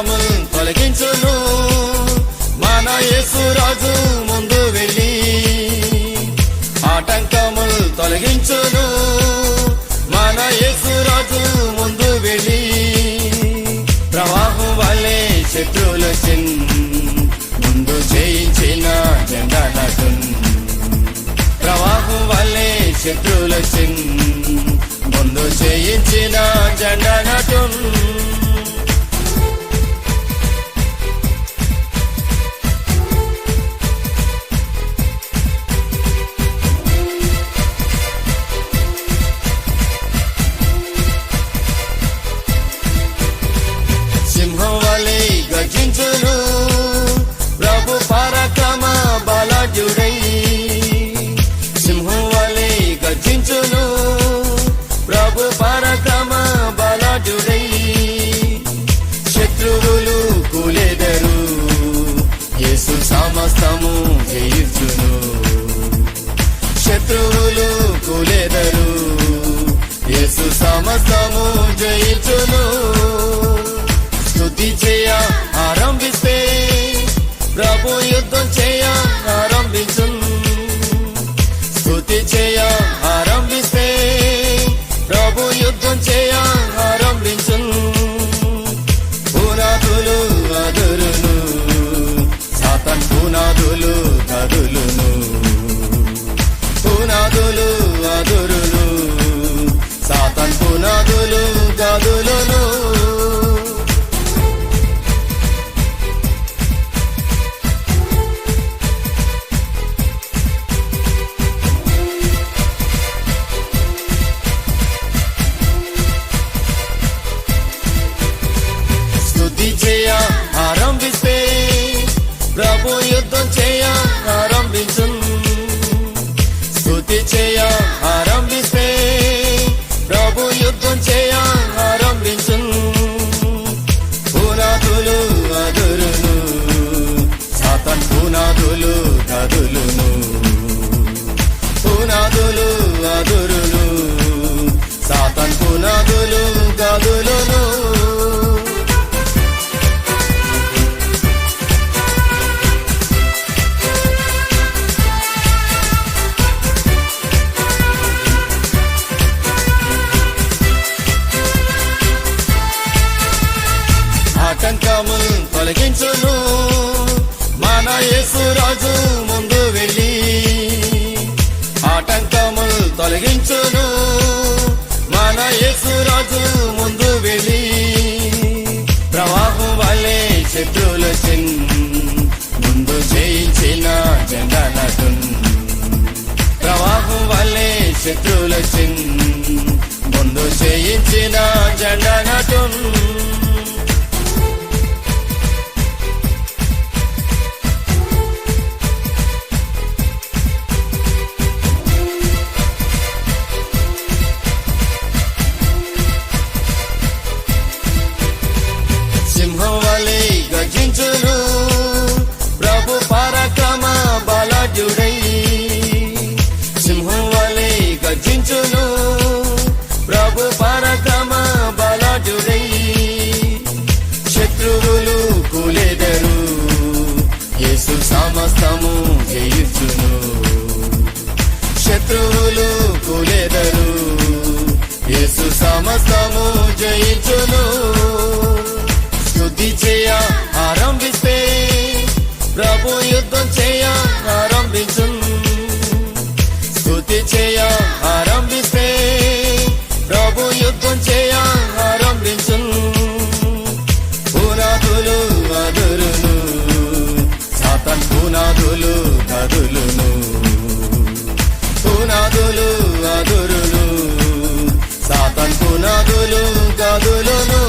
ఆటంకములు తొలగించును మన యేసు రాజు ముందు వెళ్ళి ఆటంకములు తొలగించును మన యేసు రాజు ముందు వెళ్ళి ప్రవాహం వల్లే శత్రువుల ముందు జయించిన జెండా నాటున్ ప్రవాహం వల్లే శత్రువుల ముందు జయించిన జెండా నాటున్ సింహం వలె గర్జించును ప్రభు పరాక్రమ బలాఢ్యుడై సింహం వలె గర్జించును ప్రభు పరాక్రమ బలాఢ్యుడై శత్రువులు కూలెదరు యేసు సమస్తము జయించును శత్రువులు కూలెదరు యేసు సమస్తము జయించును స్తుతి చేయ ఆరంభిస్తే ప్రభు యుద్ధం చేయ ఆరంభించు స్తుతి చేయ ఆరంభిస్తే ప్రభు యుద్ధం చేయ ఆరంభించు పునాదులు అదురును సాతాన్ పునాదులు కదులును పునాదులు అదురును సాతాన్ పునాదులు కదులును చేయ ఆరంభిస్తే ప్రభు యుద్ధం చేయ ఆరంభించు స్తుతి చేయ ఆరంభిస్తే ప్రభు యుద్ధం చేయ ఆరంభించు పునాదులు అదురును సాతాన్ పునాదులు కదులును పునాదులు అదురును సాతాన్ పునాదులు కదులును ఆటంకములు తొలగించును మన యేసు రాజు ముందు వెళ్ళి ఆటంకములు తొలగించును మన యేసు రాజు ముందు వెళ్ళి ప్రవాహం వల్లే శత్రువుల ముందు జయించిన జెండా నాటున్ ప్రవాహం వల్లే శత్రువుల ముందు జయించిన జెండా నాటున్ సింహం వలె గర్జించును ప్రభు పరాక్రమ బలాఢ్యుడై సింహం వలె గర్జించును ప్రభు పరాక్రమ బలాఢ్యుడై శత్రువులు కూలెదరు యేసు సమస్తము జయించును శత్రువులు కూలెదరు యేసు సమస్తము జయించును స్తుతి చేయ ఆరంభిస్తే ప్రభు యుద్ధం చేయ ఆరంభించు స్తుతి చేయ ఆరంభిస్తే ప్రభు యుద్ధం చేయ ఆరంభించు పునాదులు అదురును సాతాన్ పునాదులు కదులును పునాదులు అదురును సాతాన్ పునాదులు కదులును